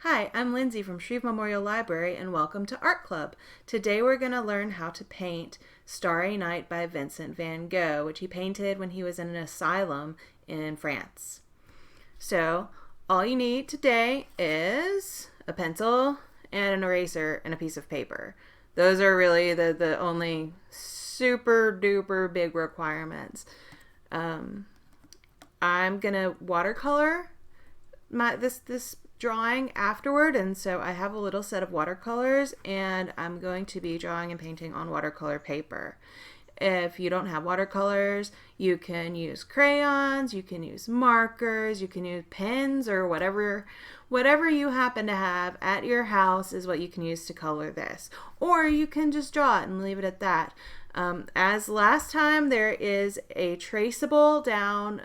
Hi, I'm Lindsay from Shreve Memorial Library and welcome to Art Club. Today we're going to learn how to paint Starry Night by Vincent van Gogh, which he painted when he was in an asylum in France. So, all you need today is a pencil and an eraser and a piece of paper. Those are really the only super duper big requirements. I'm going to watercolor this drawing afterward, and so I have a little set of watercolors and I'm going to be drawing and painting on watercolor paper. If you don't have watercolors, you can use crayons, you can use markers, you can use pens, or whatever you happen to have at your house is what you can use to color this. Or you can just draw it and leave it at that. As last time, there is a traceable down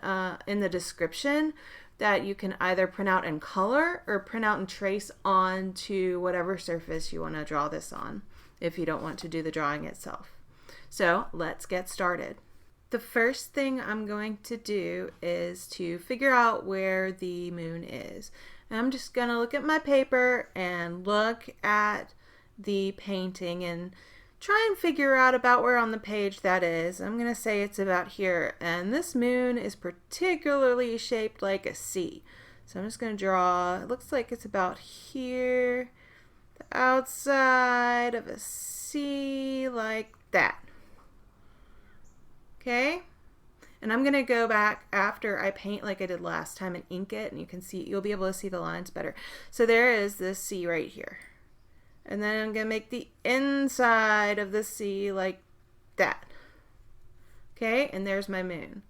in the description that you can either print out and color or print out and trace onto whatever surface you want to draw this on if you don't want to do the drawing itself. So let's get started. The first thing I'm going to do is to figure out where the moon is. I'm just going to look at my paper and look at the painting and try and figure out about where on the page that is. I'm going to say it's about here, and this moon is particularly shaped like a C. So I'm just going to draw, it looks like it's about here, the outside of a C like that. Okay? And I'm going to go back after I paint like I did last time and ink it, and you can see, you'll be able to see the lines better. So there is this C right here. And then I'm going to make the inside of the C like that. Okay, and there's my moon.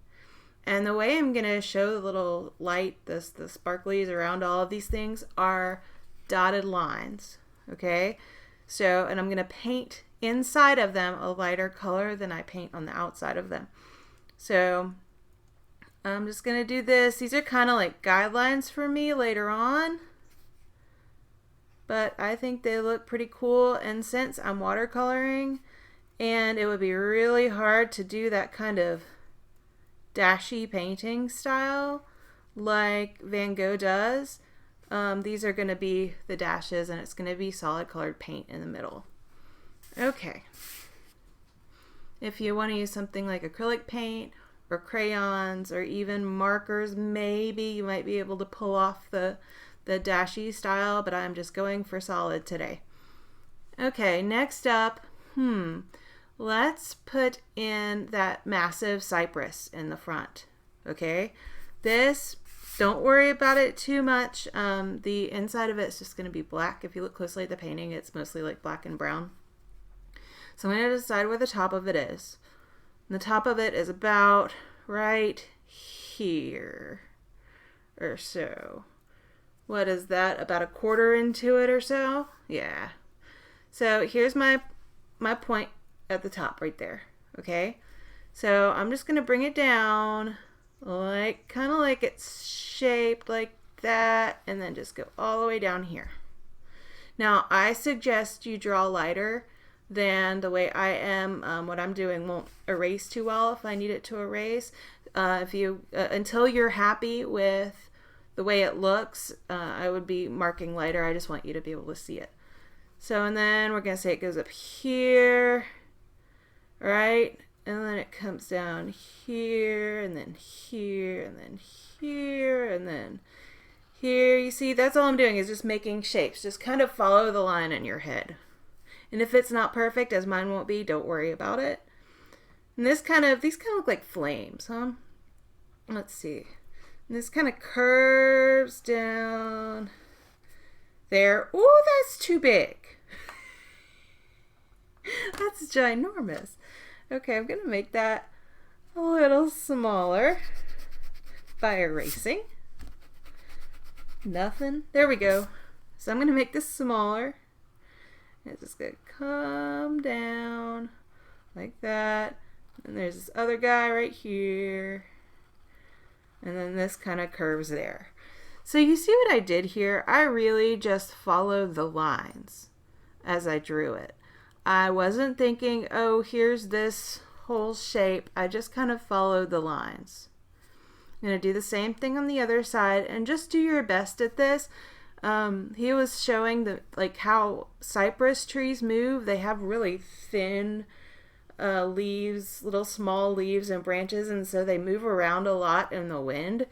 And the way I'm going to show the little light, the sparklies around all of these things are dotted lines. Okay, so, and I'm going to paint inside of them a lighter color than I paint on the outside of them. So I'm just going to do this. These are kind of like guidelines for me later on, but I think they look pretty cool. And since I'm watercoloring and it would be really hard to do that kind of dashy painting style like Van Gogh does, these are going to be the dashes and it's going to be solid colored paint in the middle. Okay. If you want to use something like acrylic paint or crayons or even markers, maybe you might be able to pull off the dashy style, but I'm just going for solid today. Okay, next up, let's put in that massive cypress in the front. Okay, this, don't worry about it too much. The inside of it is just going to be black. If you look closely at the painting, it's mostly like black and brown. So I'm going to decide where the top of it is. And the top of it is about right here or so. What is that? About a quarter into it or so? Yeah. So here's my point at the top right there. Okay. So I'm just going to bring it down like kind of like it's shaped like that and then just go all the way down here. Now I suggest you draw lighter than the way I am. What I'm doing won't erase too well if I need it to erase. If you until you're happy with the way it looks, I would be marking lighter. I just want you to be able to see it. So, and then we're going to say it goes up here, right? And then it comes down here, and then here, and then here, and then here. You see, that's all I'm doing is just making shapes. Just kind of follow the line in your head. And if it's not perfect, as mine won't be, don't worry about it. And these kind of look like flames, huh? Let's see. And this kind of curves down there. Oh, that's too big. That's ginormous. Okay, I'm going to make that a little smaller by erasing. Nothing. There we go. So I'm going to make this smaller. It's just going to come down like that. And there's this other guy right here. And then this kind of curves there. So you see what I did here? I really just followed the lines as I drew it. I wasn't thinking, oh, here's this whole shape. I just kind of followed the lines. I'm going to do the same thing on the other side and just do your best at this. He was showing like how cypress trees move. They have really thin leaves, little small leaves and branches, and so they move around a lot in the wind.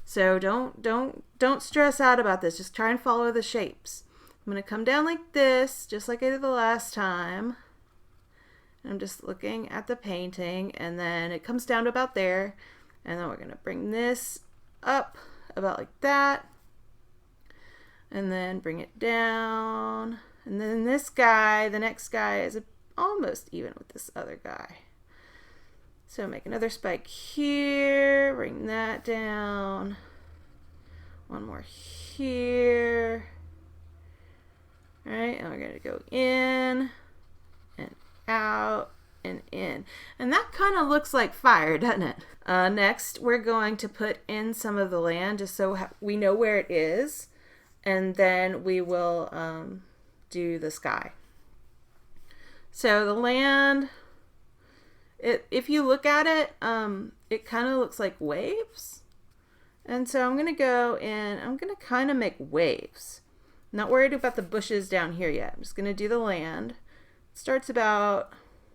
So don't stress out about this. Just try and follow the shapes. I'm going to come down like this, just like I did the last time. I'm just looking at the painting, and then it comes down to about there, and then we're going to bring this up about like that, and then bring it down, and then this guy, the next guy, is almost even with this other guy. So make another spike here, bring that down, one more here. All right, and we're going to go in and out and in. And that kind of looks like fire, doesn't it? Next, we're going to put in some of the land just so we know where it is. And then we will do the sky. So the land, if you look at it, it kind of looks like waves. And so I'm going to go in, I'm going to kind of make waves. I'm not worried about the bushes down here yet. I'm just going to do the land. It starts about,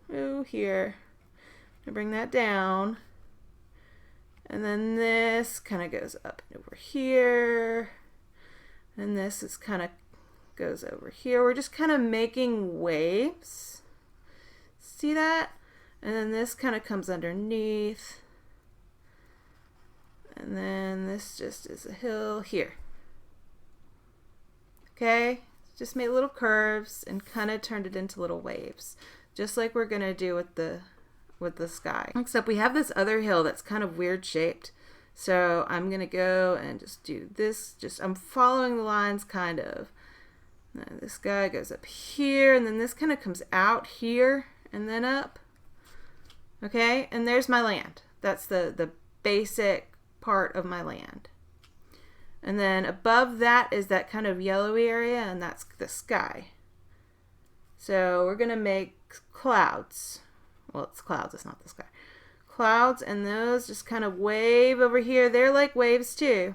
here. I'm going to bring that down. And then this kind of goes up and over here. And this is kind of goes over here. We're just kind of making waves. See that? And then this kind of comes underneath. And then this just is a hill here. Okay? Just made little curves and kind of turned it into little waves. Just like we're going to do with the sky. Except we have this other hill that's kind of weird shaped. So I'm going to go and just do this. I'm following the lines kind of. Now this guy goes up here, and then this kind of comes out here and then up. Okay, and there's my land. That's the basic part of my land. And then above that is that kind of yellowy area, and that's the sky. So we're going to make clouds. Well, it's clouds, it's not the sky. Clouds, and those just kind of wave over here. They're like waves too.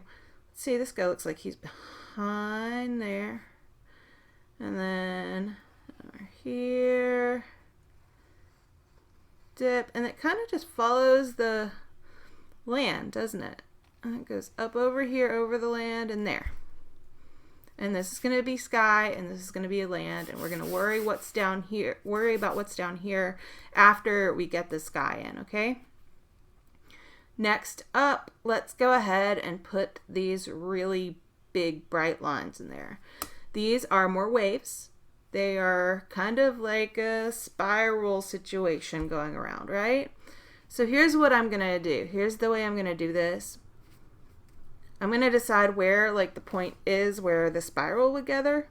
Let's see, this guy looks like he's behind there. And then over here. Dip, and it kind of just follows the land, doesn't it? And it goes up over here, over the land, and there. And this is going to be sky, and this is going to be land, and we're going to worry about what's down here after we get the sky in, okay? Next up, let's go ahead and put these really big bright lines in there. These are more waves. They are kind of like a spiral situation going around, right? So here's what I'm going to do. Here's the way I'm going to do this. I'm going to decide where like the point is where the spiral would gather.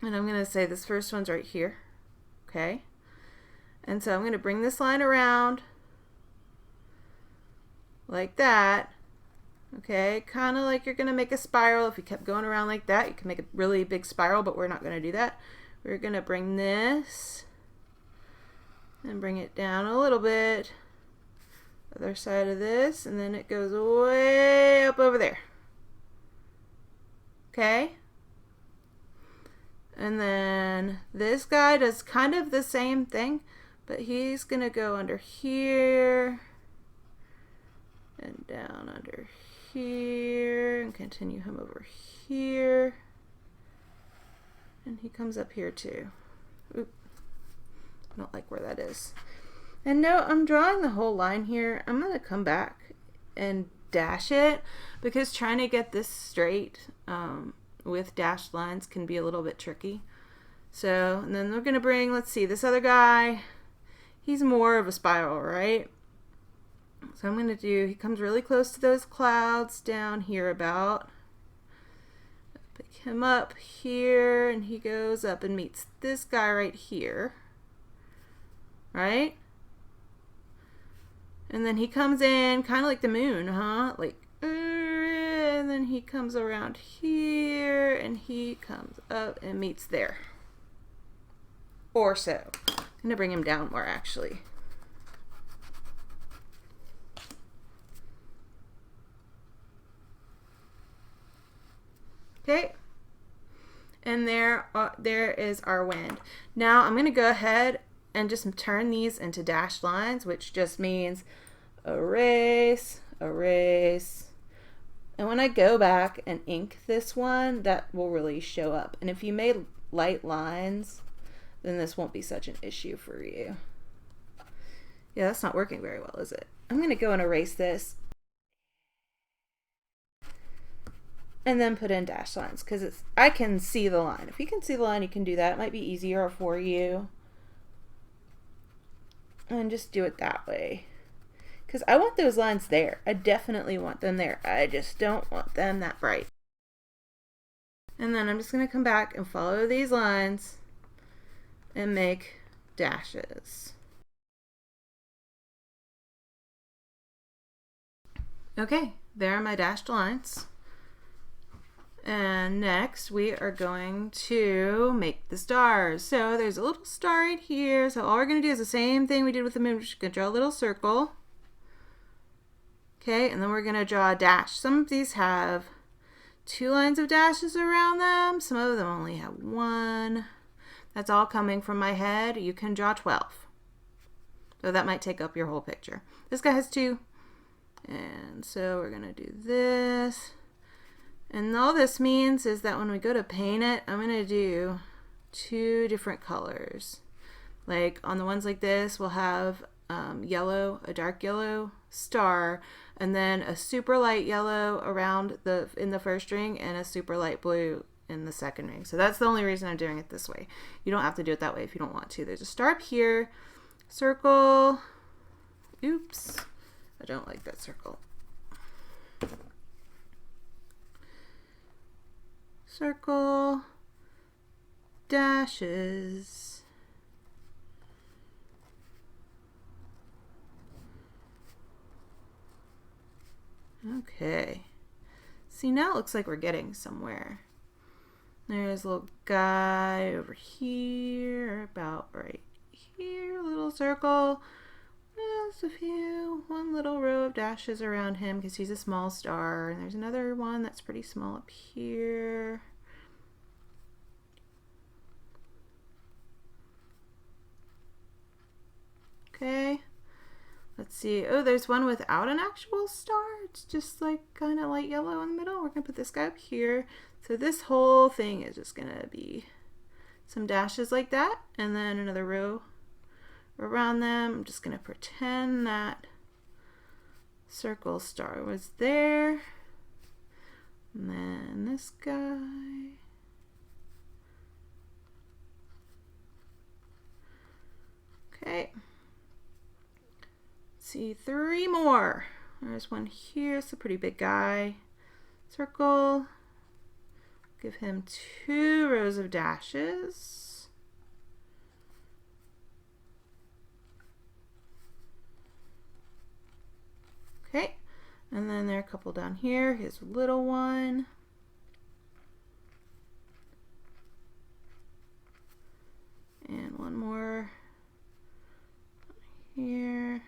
And I'm going to say this first one's right here. Okay. And so I'm going to bring this line around like that. Okay. Kind of like you're going to make a spiral. If you kept going around like that, you can make a really big spiral, but we're not going to do that. We're going to bring this and bring it down a little bit. Other side of this, and then it goes way up over there. Okay? And then this guy does kind of the same thing, but he's going to go under here and down under here and continue him over here. And he comes up here too. Oop. I don't like where that is. And no, I'm drawing the whole line here. I'm going to come back and dash it because trying to get this straight with dashed lines can be a little bit tricky. So, and then we're going to bring, let's see, this other guy. He's more of a spiral, right? So I'm going to do, he comes really close to those clouds down here about. Pick him up here, and he goes up and meets this guy right here. Right? And then he comes in kind of like the moon, huh? Like, and then he comes around here, and he comes up and meets there. Or so. I'm going to bring him down more, actually. Okay, And there is our wind. Now I'm going to go ahead and just turn these into dashed lines, which just means erase, erase. And when I go back and ink this one, that will really show up. And if you made light lines, then this won't be such an issue for you. Yeah, that's not working very well, is it? I'm going to go and erase this. And then put in dash lines because I can see the line. If you can see the line, you can do that. It might be easier for you. And just do it that way. Because I want those lines there. I definitely want them there. I just don't want them that bright. And then I'm just going to come back and follow these lines and make dashes. Okay, there are my dashed lines. And next we are going to make the stars. So there's a little star right here. So all we're going to do is the same thing we did with the moon. We're just going to draw a little circle. Okay, and then we're going to draw a dash. Some of these have 2 lines of dashes around them. Some of them only have 1. That's all coming from my head. You can draw 12. So that might take up your whole picture. This guy has 2. And so we're going to do this. And all this means is that when we go to paint it, I'm going to do 2 different colors. Like on the ones like this, we'll have yellow, a dark yellow star, and then a super light yellow around in the first ring and a super light blue in the second ring. So that's the only reason I'm doing it this way. You don't have to do it that way if you don't want to. There's a star up here, circle, oops, I don't like that circle. Circle, dashes, okay. See, now it looks like we're getting somewhere. There's a little guy over here, about right here, a little circle. Just one little row of dashes around him because he's a small star. And there's another one that's pretty small up here. Okay. Let's see. Oh, there's one without an actual star. It's just like kind of light yellow in the middle. We're going to put this guy up here. So this whole thing is just going to be some dashes like that. And then another row around them. I'm just going to pretend that circle star was there. And then this guy. Okay. Let's see, 3 more. There's one here. It's a pretty big guy. Circle. Give him 2 rows of dashes. Okay, and then there are a couple down here. Here's a little one. And one more here.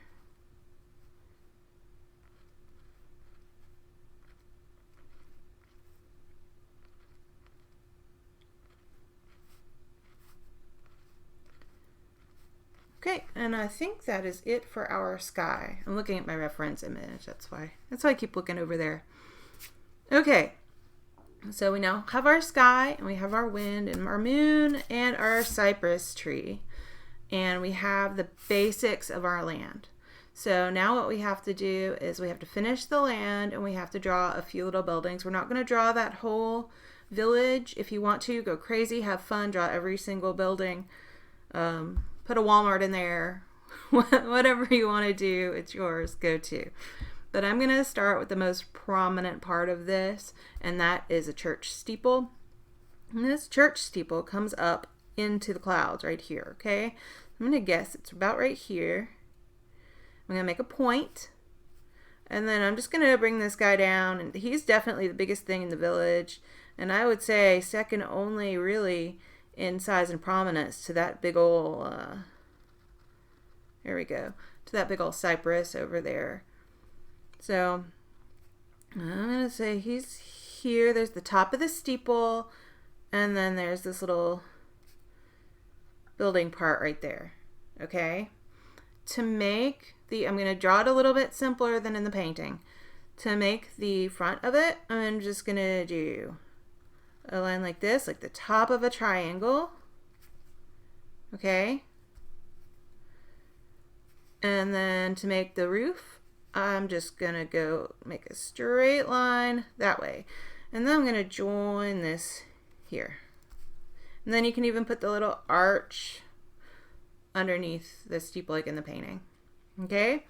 Okay, and I think that is it for our sky. I'm looking at my reference image, that's why I keep looking over there. Okay, so we now have our sky, and we have our wind, and our moon, and our cypress tree. And we have the basics of our land. So now what we have to do is we have to finish the land, and we have to draw a few little buildings. We're not going to draw that whole village. If you want to, go crazy, have fun, draw every single building. Put a Walmart in there, whatever you want to do, it's yours, go to. But I'm going to start with the most prominent part of this, and that is a church steeple. And this church steeple comes up into the clouds right here, okay? I'm going to guess it's about right here. I'm going to make a point, and then I'm just going to bring this guy down, and he's definitely the biggest thing in the village, and I would say second only really in size and prominence to that big old, here we go, to that big old cypress over there. So I'm going to say he's here. There's the top of the steeple. And then there's this little building part right there. Okay? To make I'm going to draw it a little bit simpler than in the painting. To make the front of it, I'm just going to do a line like this, like the top of a triangle. Okay? And then to make the roof, I'm just going to go make a straight line that way. And then I'm going to join this here. And then you can even put the little arch underneath the steeple like in the painting. Okay?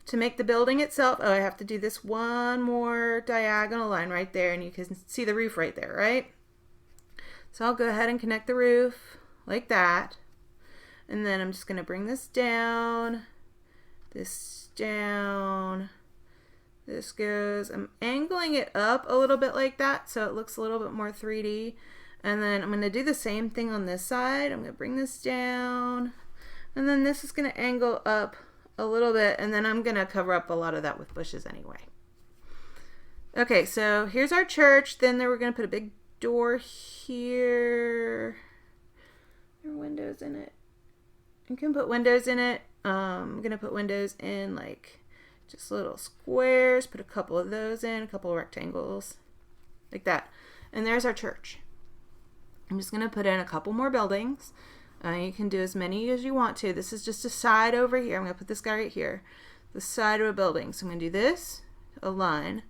To make the building itself, I have to do this one more diagonal line right there, and you can see the roof right there, right? So I'll go ahead and connect the roof like that. And then I'm just going to bring this down, this down, this goes. I'm angling it up a little bit like that so it looks a little bit more 3D. And then I'm going to do the same thing on this side. I'm going to bring this down, and then this is going to angle up a little bit, and then I'm going to cover up a lot of that with bushes anyway. Okay, so here's our church. Then we're going to put a big door here. There are windows in it. You can put windows in it. I'm going to put windows in like just little squares. Put a couple of those in, a couple of rectangles, like that. And there's our church. I'm just going to put in a couple more buildings. You can do as many as you want to. This is just a side over here. I'm going to put this guy right here. The side of a building. So I'm going to do this, a line,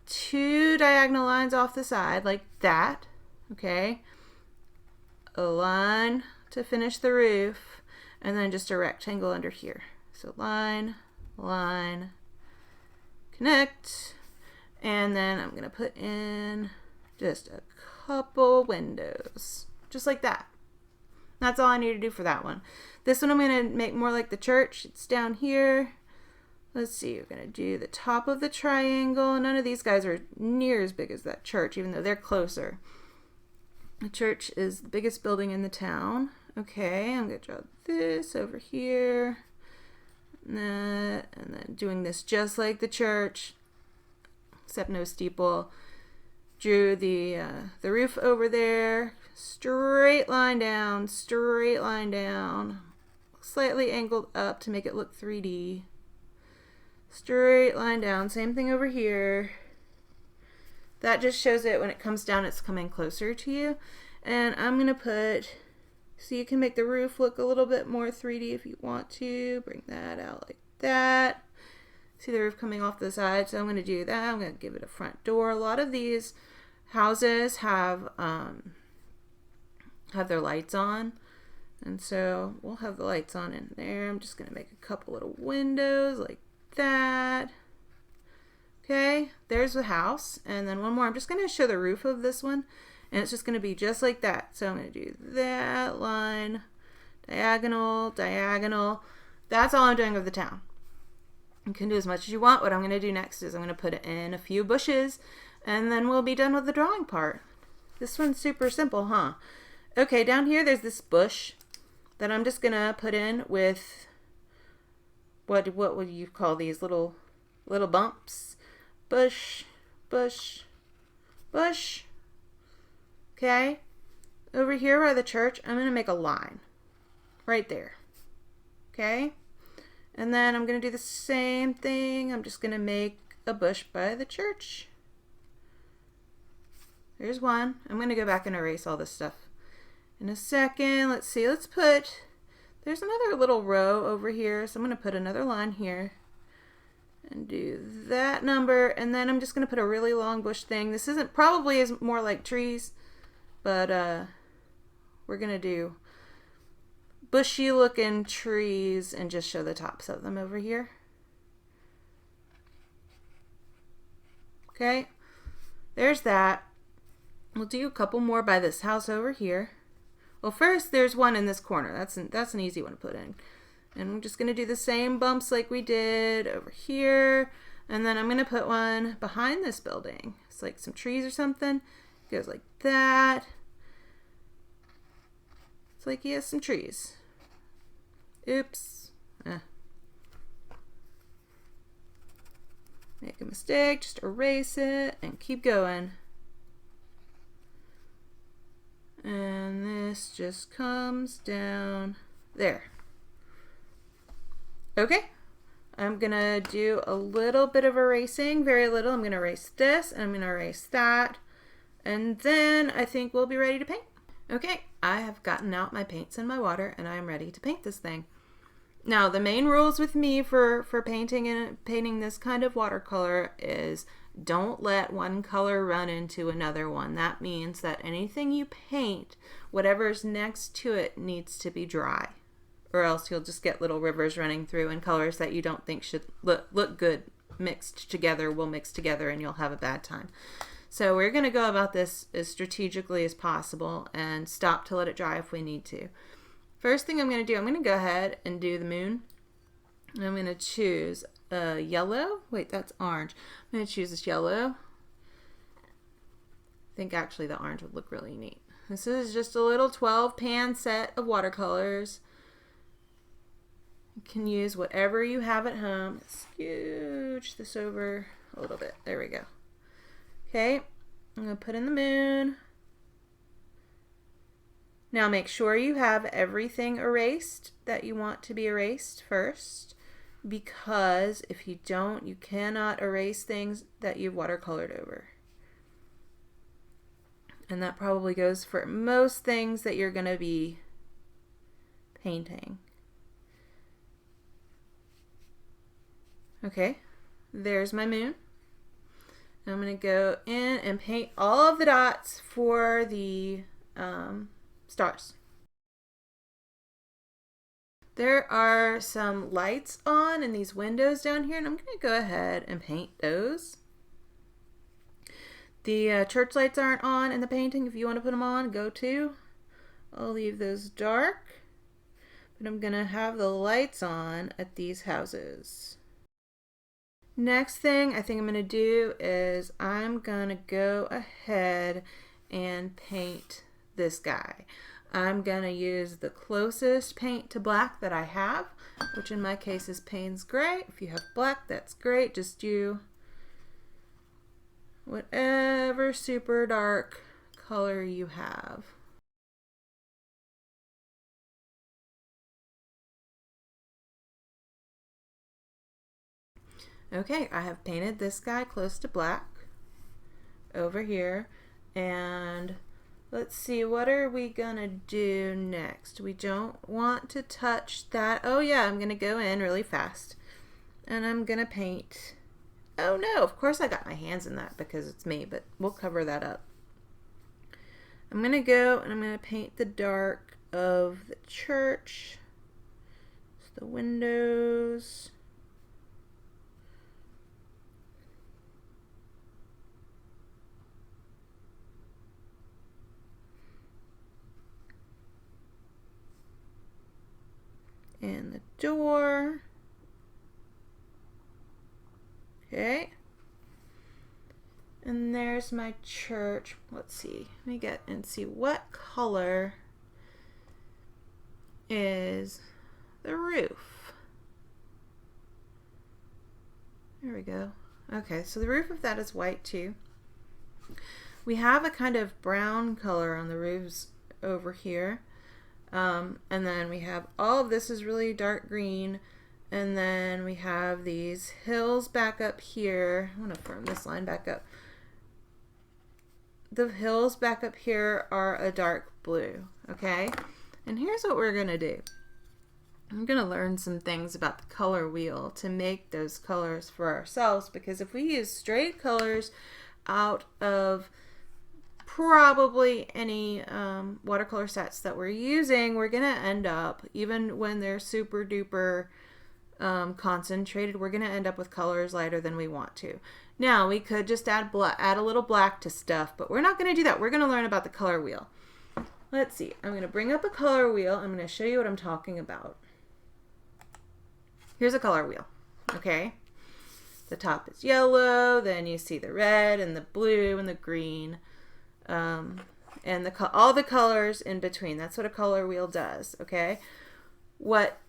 2 diagonal lines off the side like that. Okay. A line to finish the roof, and then just a rectangle under here. So line, line, connect, and then I'm going to put in just a couple windows, just like that. That's all I need to do for that one. This one I'm going to make more like the church. It's down here. Let's see, we're going to do the top of the triangle. None of these guys are near as big as that church, even though they're closer. The church is the biggest building in the town. Okay, I'm going to draw this over here. And then doing this just like the church, except no steeple. Drew the roof over there. Straight line down, slightly angled up to make it look 3D. Straight line down, same thing over here. That just shows it when it comes down, it's coming closer to you. And I'm going to put, so you can make the roof look a little bit more 3D if you want to. Bring that out like that. See the roof coming off the side, so I'm going to do that. I'm going to give it a front door. A lot of these houses have their lights on, and so we'll have the lights on in there. I'm just going to make a couple little windows like that. Okay, there's the house, and then one more. I'm just going to show the roof of this one, and it's just going to be just like that. So I'm going to do that line, diagonal, diagonal. That's all I'm doing of the town. You can do as much as you want. What I'm going to do next is I'm going to put in a few bushes, and then we'll be done with the drawing part. This one's super simple, huh? Okay, down here there's this bush that I'm just going to put in with, what would you call these little bumps? Bush, bush, bush. Okay, over here by the church, I'm going to make a line right there. Okay, and then I'm going to do the same thing. I'm just going to make a bush by the church. There's one. I'm going to go back and erase all this stuff in a second. Let's see. There's another little row over here. So I'm going to put another line here and do that number. And then I'm just going to put a really long bush thing. This isn't probably is more like trees, but we're going to do bushy looking trees and just show the tops of them over here. Okay. There's that. We'll do a couple more by this house over here. Well, first there's one in this corner. That's an easy one to put in. And I'm just going to do the same bumps like we did over here. And then I'm going to put one behind this building. It's like some trees or something. It goes like that. It's like he has some trees. Oops. Make a mistake. Just erase it and keep going. this just comes down there. Okay, I'm gonna do a little bit of erasing, very little. I'm gonna erase this and I'm gonna erase that. And then I think we'll be ready to paint. Okay, I have gotten out my paints and my water and I'm ready to paint this thing. Now, the main rules with me for painting this kind of watercolor is don't let one color run into another one. That means that anything you paint, whatever's next to it needs to be dry, or else you'll just get little rivers running through, and colors that you don't think should look good mixed together will mix together and you'll have a bad time. So we're going to go about this as strategically as possible and stop to let it dry if we need to. First thing I'm going to do, I'm going to go ahead and do the moon. And I'm going to choose yellow. Wait, that's orange. I'm going to choose this yellow. I think actually the orange would look really neat. This is just a little 12 pan set of watercolors. You can use whatever you have at home. Let's scooch this over a little bit. There we go. Okay, I'm going to put in the moon. Now make sure you have everything erased that you want to be erased first, because if you don't, you cannot erase things that you've watercolored over. And that probably goes for most things that you're going to be painting. Okay, there's my moon. I'm going to go in and paint all of the dots for the stars. There are some lights on in these windows down here, and I'm going to go ahead and paint those. The church lights aren't on in the painting. If you want to put them on, go to. I'll leave those dark, but I'm going to have the lights on at these houses. Next thing I think I'm going to do is I'm going to go ahead and paint this guy. I'm going to use the closest paint to black that I have, which in my case is Payne's Gray. If you have black, that's great. Just do whatever super dark color you have. Okay, I have painted this guy close to black over here, and let's see, what are we gonna do next? We don't want to touch that. Oh yeah, I'm gonna go in really fast and I'm gonna paint. Oh no, of course I got my hands in that because it's me, but we'll cover that up. I'm gonna go and I'm gonna paint the dark of the church, the windows. And the door. Okay. And there's my church. Let's see. Let me get and see what color is the roof. There we go. Okay, so the roof of that is white too. We have a kind of brown color on the roofs over here. And then we have all of this is really dark green, and then we have these hills back up here. I want to firm this line back up. The hills back up here are a dark blue, okay? And here's what we're gonna do. I'm gonna learn some things about the color wheel to make those colors for ourselves, because if we use straight colors out of probably any watercolor sets that we're using, we're gonna end up, even when they're super duper concentrated, we're gonna end up with colors lighter than we want to. Now we could just add a little black to stuff, but we're not gonna do that. We're gonna learn about the color wheel. Let's see, I'm gonna bring up a color wheel. I'm gonna show you what I'm talking about. Here's a color wheel, okay? The top is yellow, then you see the red and the blue and the green. And all the colors in between. That's what a color wheel does, okay? What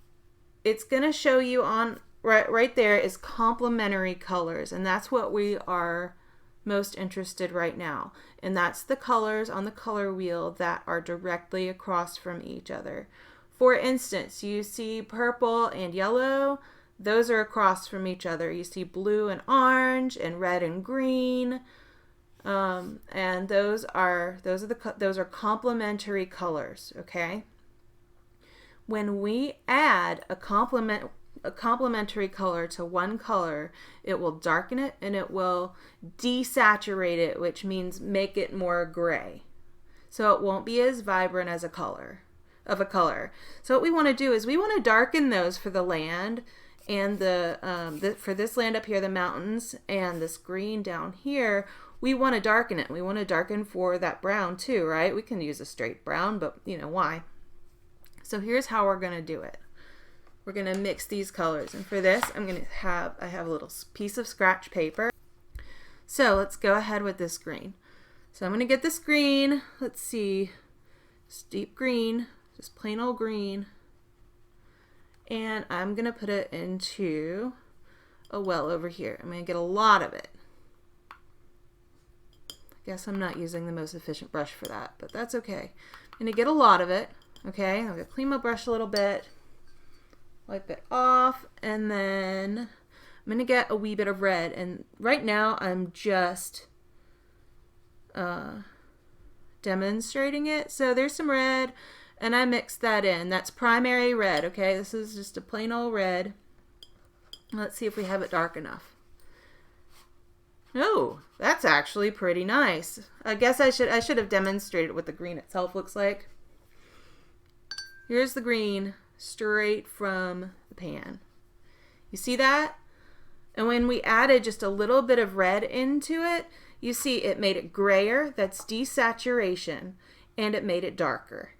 it's going to show you on right there is complementary colors, and that's what we are most interested right now. And that's the colors on the color wheel that are directly across from each other. For instance, you see purple and yellow. Those are across from each other. You see blue and orange and red and green. And those are complementary colors, okay? When we add a complementary color to one color, it will darken it and it will desaturate it, which means make it more gray. So it won't be as vibrant as a color. So what we want to do is we want to darken those for the land and for this land up here, the mountains, and this green down here. We want to darken it. We want to darken for that brown too, right? We can use a straight brown, but you know why? So here's how we're going to do it. We're going to mix these colors. And for this, I have a little piece of scratch paper. So let's go ahead with this green. So I'm going to get this green. Let's see. Deep green. Just plain old green. And I'm going to put it into a well over here. I'm going to get a lot of it. I guess I'm not using the most efficient brush for that, but that's okay. I'm going to get a lot of it. Okay, I'm going to clean my brush a little bit. Wipe it off, and then I'm going to get a wee bit of red. And right now I'm just demonstrating it. So there's some red, and I mixed that in. That's primary red, okay? This is just a plain old red. Let's see if we have it dark enough. Oh, that's actually pretty nice. I guess I should have demonstrated what the green itself looks like. Here's the green straight from the pan. You see that? And when we added just a little bit of red into it, you see it made it grayer. That's desaturation. And it made it darker.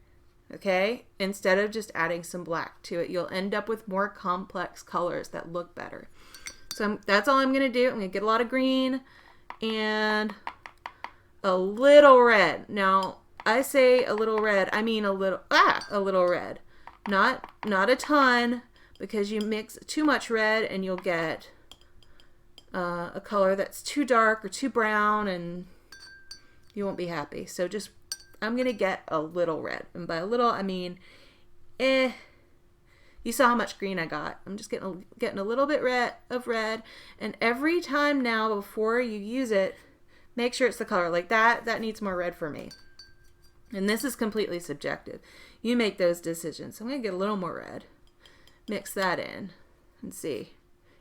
Okay? Instead of just adding some black to it, you'll end up with more complex colors that look better. So that's all I'm going to do. I'm going to get a lot of green and a little red. Now, I say a little red, I mean a little red. Not a ton, because you mix too much red and you'll get a color that's too dark or too brown and you won't be happy. So I'm going to get a little red. And by a little, I mean, you saw how much green I got. I'm just getting a little bit of red. And every time now before you use it, make sure it's the color. Like that needs more red for me. And this is completely subjective. You make those decisions. So I'm going to get a little more red. Mix that in and see.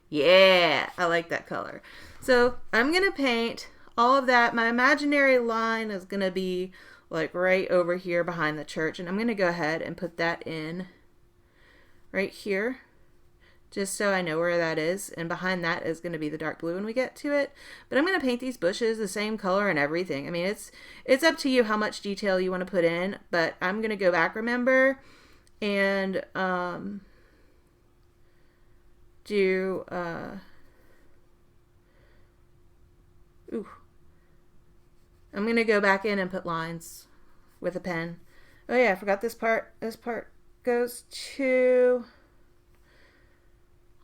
Yeah, I like that color. So I'm going to paint all of that. My imaginary line is going to be like right over here behind the church. And I'm going to go ahead and put that in right here, just so I know where that is. And behind that is going to be the dark blue when we get to it. But I'm going to paint these bushes the same color and everything. I mean, it's up to you how much detail you want to put in, but I'm going to go back, remember, and I'm going to go back in and put lines with a pen. Oh yeah, I forgot this part. This part goes to,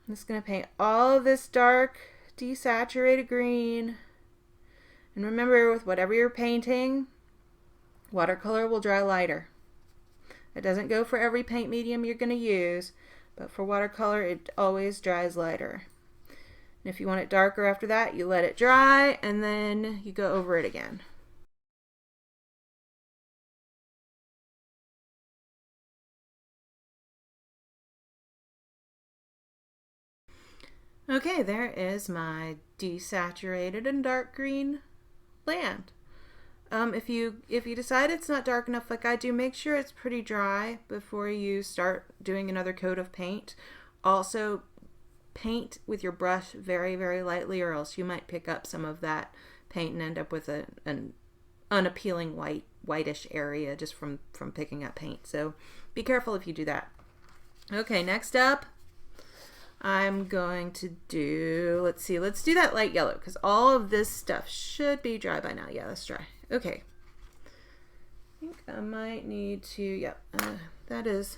I'm just going to paint all of this dark desaturated green. And remember, with whatever you're painting, watercolor will dry lighter. It doesn't go for every paint medium you're going to use, but for watercolor it always dries lighter. And if you want it darker after that, you let it dry and then you go over it again. Okay, there is my desaturated and dark green land. If you decide it's not dark enough like I do, make sure it's pretty dry before you start doing another coat of paint. Also, paint with your brush very, very lightly, or else you might pick up some of that paint and end up with an unappealing whitish area just from picking up paint. So be careful if you do that. Okay, next up, I'm going to do, let's do that light yellow, because all of this stuff should be dry by now. Yeah, that's dry. Okay. I think I might need to, yep, that is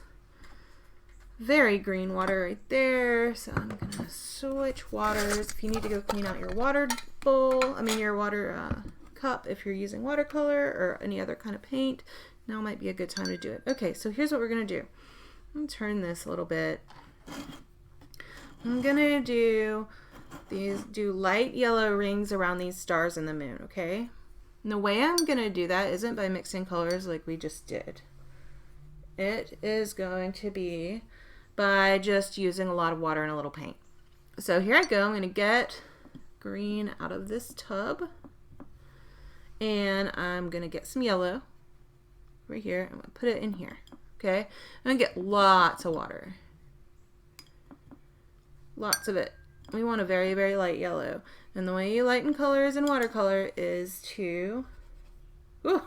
very green water right there. So I'm going to switch waters. If you need to go clean out your water bowl, your water cup if you're using watercolor or any other kind of paint. Now might be a good time to do it. Okay, so here's what we're going to do. I'm going to turn this a little bit. I'm going to do light yellow rings around these stars in the moon, okay? And the way I'm going to do that isn't by mixing colors like we just did. It is going to be by just using a lot of water and a little paint. So here I go. I'm going to get green out of this tub. And I'm going to get some yellow right here. I'm going to put it in here. Okay? I'm going to get lots of water. Lots of it. We want a very, very light yellow. And the way you lighten colors in watercolor is to... Ooh,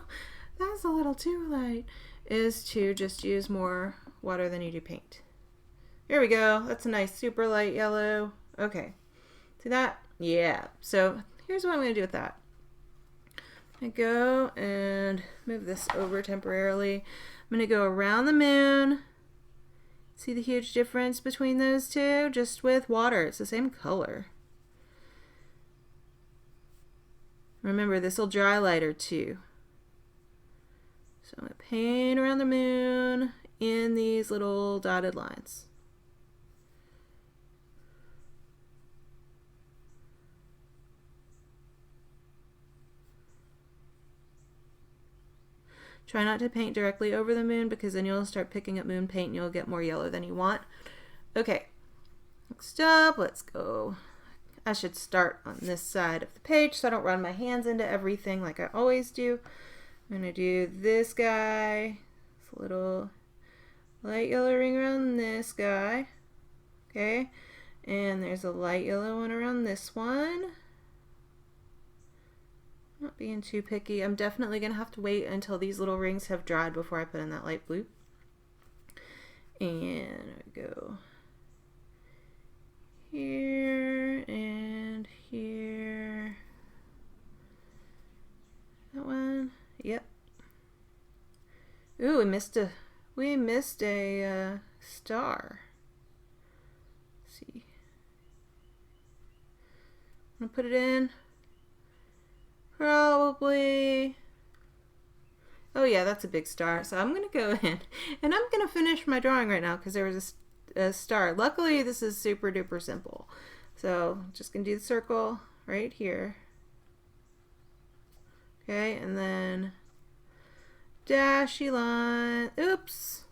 that's a little too light. Is to just use more water than you do paint. Here we go. That's a nice super light yellow. Okay. See that? Yeah. So here's what I'm going to do with that. I go and move this over temporarily. I'm going to go around the moon. See the huge difference between those two? Just with water. It's the same color. Remember, this will dry lighter too. So I'm going to paint around the moon in these little dotted lines. Try not to paint directly over the moon because then you'll start picking up moon paint and you'll get more yellow than you want. Okay, next up, let's go. I should start on this side of the page so I don't run my hands into everything like I always do. I'm going to do this guy. It's a little light yellow ring around this guy. Okay, and there's a light yellow one around this one. Not being too picky. I'm definitely going to have to wait until these little rings have dried before I put in that light blue. And I go here and here. That one. Yep. Ooh, we missed a star. Let's see. I'm going to put it in. Probably. Oh yeah, that's a big star. So I'm going to go in and I'm going to finish my drawing right now because there was a star. Luckily, this is super duper simple. So just going to do the circle right here. Okay, and then dashy line. Oops.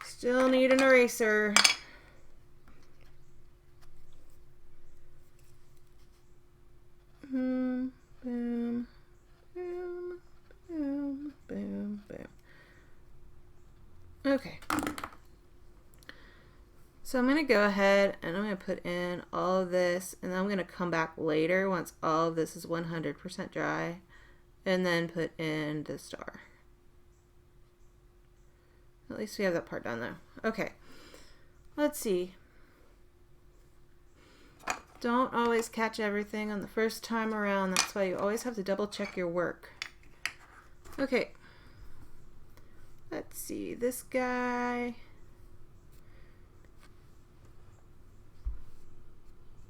Still need an eraser. Boom, boom, boom, boom, boom, boom. Okay. So I'm going to go ahead and I'm going to put in all of this and then I'm going to come back later once all of this is 100% dry and then put in the star. At least we have that part done though. Okay. Let's see. Don't always catch everything on the first time around. That's why you always have to double check your work. Okay. Let's see. This guy.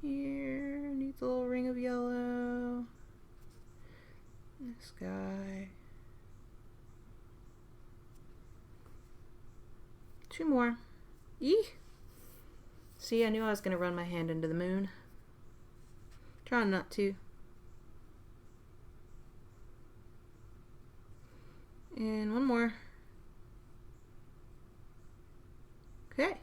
Here. Needs a little ring of yellow. This guy. 2 more. Eeh. See, I knew I was going to run my hand into the moon. Trying not to. And 1 more. Okay.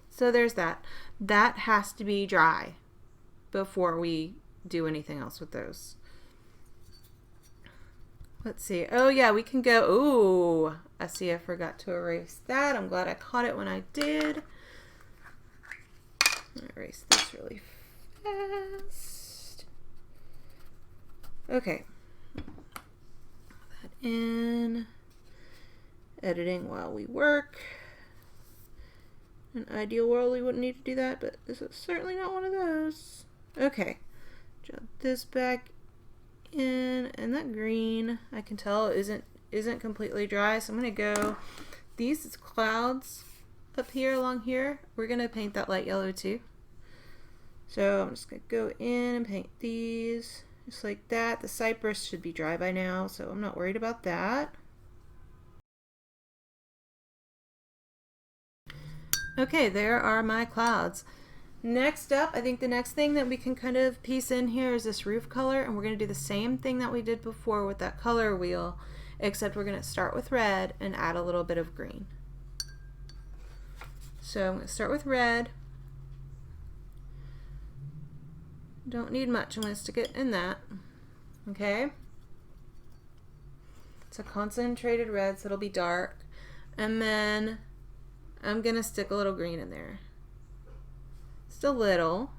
So there's that. That has to be dry before we do anything else with those. Let's see. Oh yeah, we can go. Ooh, I see I forgot to erase that. I'm glad I caught it when I did. I'll erase this really fast. Okay. Put that in. Editing while we work. In an ideal world, we wouldn't need to do that, but this is certainly not one of those. Okay. Jump this back in, and that green, I can tell, isn't completely dry, so I'm going to go, these clouds up here along here, we're going to paint that light yellow too. So I'm just going to go in and paint these just like that. The cypress should be dry by now, so I'm not worried about that. Okay, there are my clouds. Next up, I think the next thing that we can kind of piece in here is this roof color, and we're going to do the same thing that we did before with that color wheel, except we're going to start with red and add a little bit of green. So I'm going to start with red. Don't need much. I'm going to stick it in that. Okay. It's a concentrated red, so it'll be dark. And then I'm going to stick a little green in there. Just a little.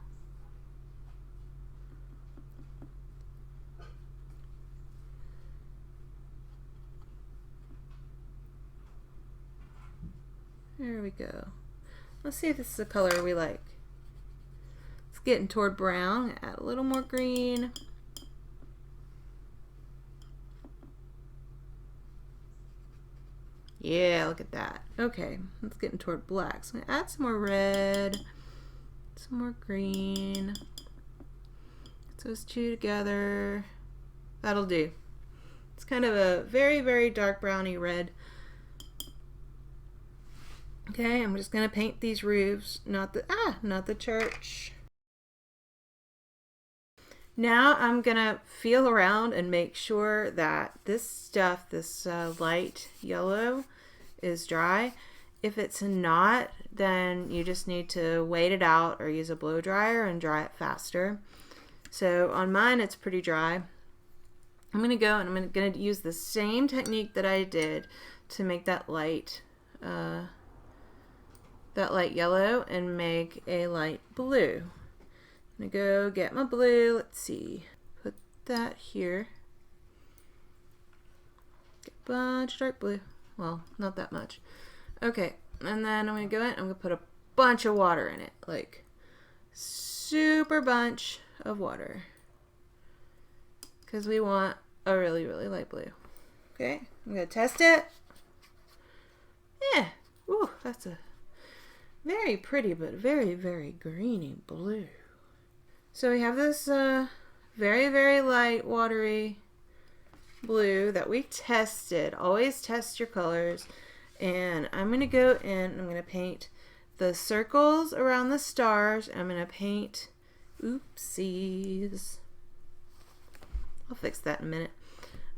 There we go. Let's see if this is a color we like. It's getting toward brown. Add a little more green. Yeah, look at that. Okay, it's getting toward black. So I'm gonna add some more red, some more green. Get those two together. That'll do. It's kind of a very, very dark browny red. Okay, I'm just gonna paint these roofs, not the church. Now I'm gonna feel around and make sure that this stuff, this light yellow, is dry. If it's not, then you just need to wait it out or use a blow dryer and dry it faster. So on mine it's pretty dry. I'm gonna go and I'm gonna use the same technique that I did to make that light yellow and make a light blue. I'm gonna go get my blue. Let's see, put that here. Get a bunch of dark blue. Well, not that much. Okay, and then I'm gonna go in. I'm gonna put a bunch of water in it, like super bunch of water, because we want a really, really light blue. Okay, I'm gonna test it. Yeah, ooh, that's a very pretty, but very, very greeny blue. So we have this very, very light, watery blue that we tested. Always test your colors. And I'm going to go in and I'm going to paint the circles around the stars. I'm going to paint, oopsies. I'll fix that in a minute.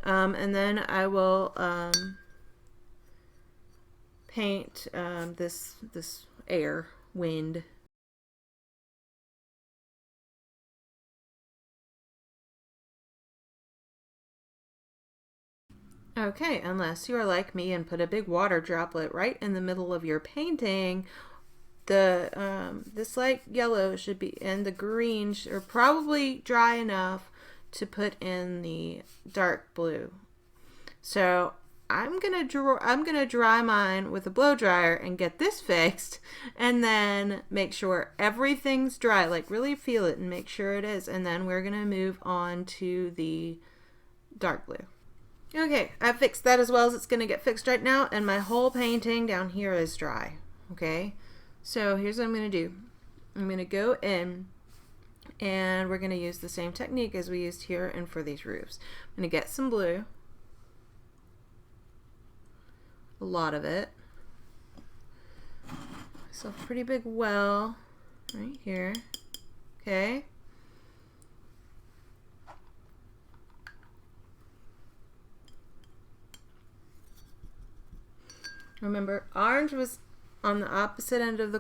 And then I will paint this air, wind. Okay, unless you are like me and put a big water droplet right in the middle of your painting, this light yellow should be, and the green are probably dry enough to put in the dark blue. So I'm gonna dry mine with a blow dryer and get this fixed, and then make sure everything's dry. Like really feel it and make sure it is, and then we're gonna move on to the dark blue. Okay, I fixed that as well as it's gonna get fixed right now, and my whole painting down here is dry. Okay, so here's what I'm gonna do. I'm gonna go in and we're gonna use the same technique as we used here and for these roofs. I'm gonna get some blue, a lot of it. So a pretty big well right here. Okay. Remember, orange was on the opposite end of the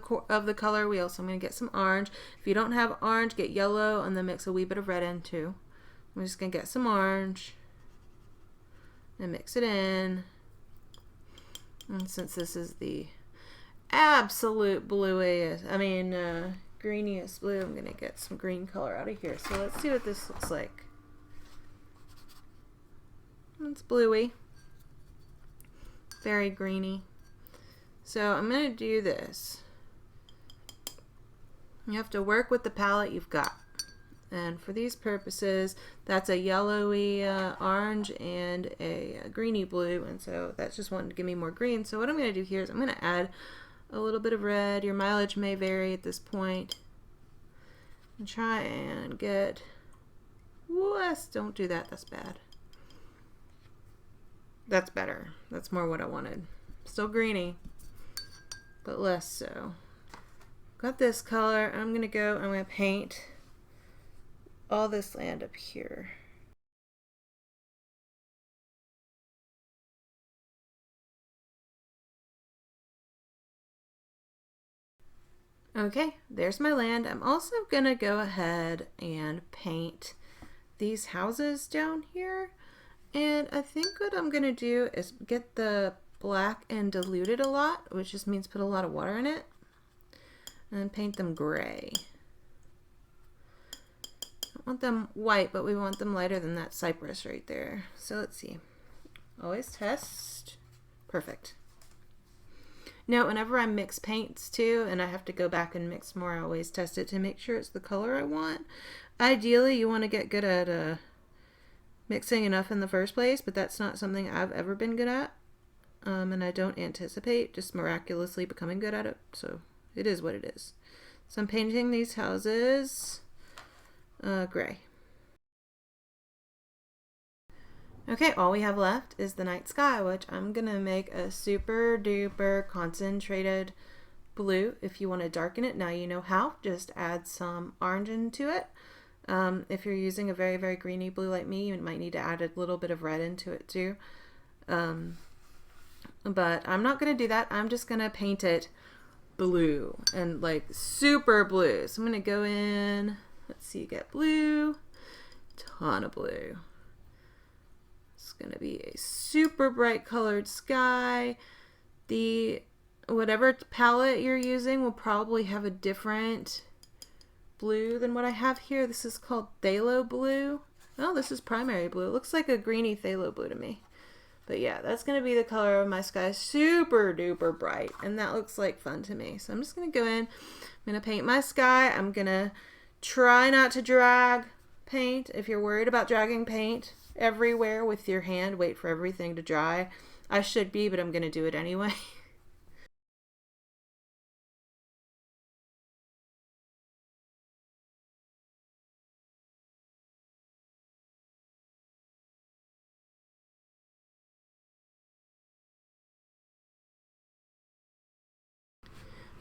color wheel, so I'm going to get some orange. If you don't have orange, get yellow and then mix a wee bit of red in too. I'm just going to get some orange and mix it in. And since this is the absolute bluiest, greeniest blue, I'm going to get some green color out of here. So let's see what this looks like. It's bluey. Very greeny. So I'm going to do this. You have to work with the palette you've got. And for these purposes, that's a yellowy orange and a greeny blue. And so that's just wanting to give me more green. So what I'm going to do here is I'm going to add a little bit of red. Your mileage may vary at this point. And try and get west. Don't do that, that's bad. That's better. That's more what I wanted. Still greeny, but less so. Got this color. I'm going to paint all this land up here. Okay, there's my land. I'm also going to go ahead and paint these houses down here. And I think what I'm going to do is get the black and dilute it a lot, which just means put a lot of water in it, and paint them gray. I want them white, but we want them lighter than that cypress right there. So let's see. Always test. Perfect. Now, whenever I mix paints too, and I have to go back and mix more, I always test it to make sure it's the color I want. Ideally, you want to get good at mixing enough in the first place, but that's not something I've ever been good at. And I don't anticipate just miraculously becoming good at it. So it is what it is. So I'm painting these houses gray. Okay, all we have left is the night sky, which I'm going to make a super duper concentrated blue. If you want to darken it, now you know how. Just add some orange into it. If you're using a very, very greeny blue like me, you might need to add a little bit of red into it too. But I'm not going to do that. I'm just going to paint it blue and like super blue. So I'm going to go in, let's see, get blue, ton of blue. It's going to be a super bright colored sky. Whatever palette you're using will probably have a different blue than what I have here. This is called phthalo blue. Oh, this is primary blue. It looks like a greeny phthalo blue to me. But yeah, that's going to be the color of my sky. Super duper bright. And that looks like fun to me. So I'm just going to go in. I'm going to paint my sky. I'm going to try not to drag paint. If you're worried about dragging paint everywhere with your hand, wait for everything to dry. I should be, but I'm going to do it anyway.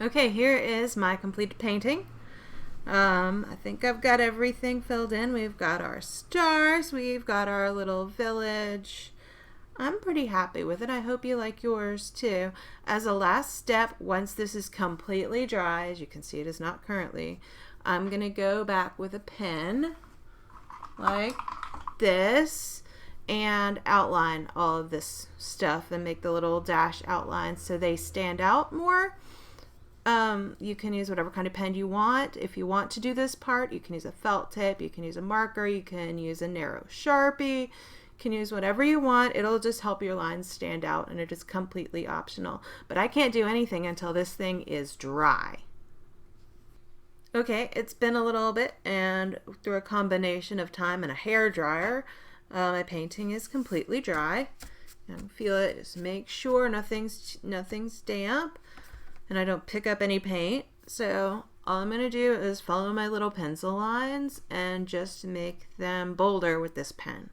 Okay, here is my completed painting. I think I've got everything filled in. We've got our stars. We've got our little village. I'm pretty happy with it. I hope you like yours too. As a last step, once this is completely dry, as you can see it is not currently, I'm going to go back with a pen like this and outline all of this stuff and make the little dash outlines so they stand out more. You can use whatever kind of pen you want. If you want to do this part, you can use a felt tip, you can use a marker, you can use a narrow Sharpie, you can use whatever you want. It'll just help your lines stand out, and it is completely optional. But I can't do anything until this thing is dry. Okay, it's been a little bit, and through a combination of time and a hair dryer, my painting is completely dry. You can feel it. Just make sure nothing's damp and I don't pick up any paint. So all I'm going to do is follow my little pencil lines and just make them bolder with this pen.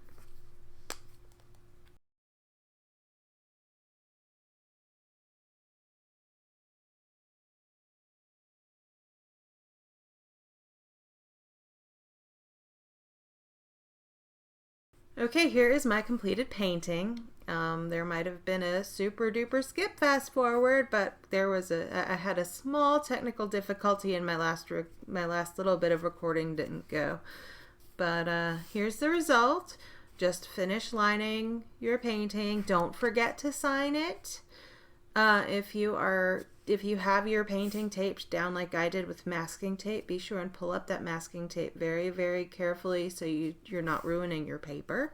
Okay, here is my completed painting. There might have been a super duper skip fast forward, but I had a small technical difficulty in my last little bit of recording didn't go. But here's the result. Just finish lining your painting. Don't forget to sign it. If you have your painting taped down like I did with masking tape, be sure and pull up that masking tape very, very carefully so you're not ruining your paper.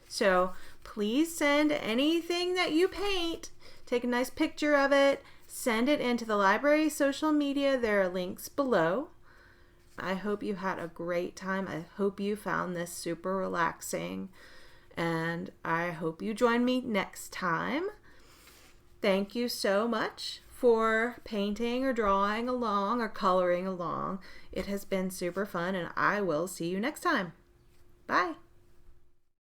So please send anything that you paint, take a nice picture of it, send it into the library social media. There are links below. I hope you had a great time. I hope you found this super relaxing, and I hope you join me next time. Thank you so much for painting or drawing along or coloring along. It has been super fun, and I will see you next time. Bye.